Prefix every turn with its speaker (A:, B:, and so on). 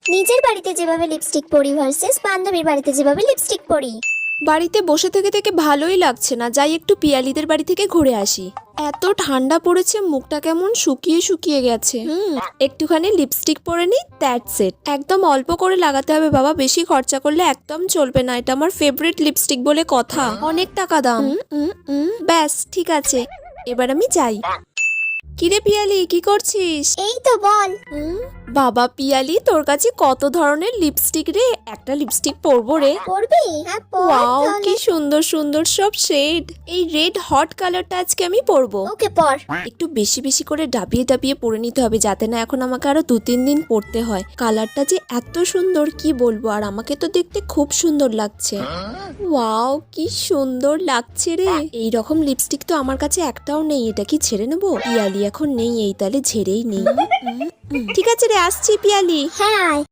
A: নিজের বাড়িতে যেভাবে লিপস্টিক পরি ভার্সেস বান্ধবীর বাড়িতে যেভাবে লিপস্টিক পরি।
B: বাড়িতে বসে থেকে থেকে ভালোই লাগছে না, যাই একটু পিয়ালিদের বাড়ি থেকে ঘুরে আসি। এত ঠান্ডা পড়েছে, মুখটা কেমন শুকিয়ে শুকিয়ে গেছে। একটুখানি লিপস্টিক পরে নি, দ্যাটস ইট। একদম অল্প করে লাগাতে হবে বাবা, বেশি খরচা করলে একদম চলবে না। এটা আমার ফেভারিট লিপস্টিক বলে কথা, অনেক টাকা দাম। ব্যাস ঠিক আছে, এবার আমি যাই। কিরে পিয়ালি, কি করছিস?
A: এই তো বল।
B: বাবা পিয়ালি, তোর কাছে কত ধরনের লিপস্টিক রে, একটা লিপস্টিক পরবো রে।
A: পরবি? হ্যাঁ পর
B: ওয়াও,
A: তাহলে।
B: কি সুন্দর সুন্দর সব শেড। এই রেড হট কালারটা আজকে আমি পরবো।
A: ওকে পর।
B: একটু বেশি বেশি করে ডাবিয়ে ডাবিয়ে পরে নিতে হবে, যাতে না এখন আমাকে আরো 2-3 দিন পরতে হয়। কালারটা যে এত সুন্দর কি বলবো, আর আমাকে তো দেখতে খুব সুন্দর লাগছে। ওয়াও, কি সুন্দর লাগছে রে। এই রকম লিপস্টিক তো আমার কাছে একটাও নেই, এটা কি ছেড়ে নেবো? পিয়ালি এখন নেই, এই তালে ঝেড়েই নেই। ঠিক আছে রে, আসছি পিয়ালি।
A: হ্যাঁ আয়।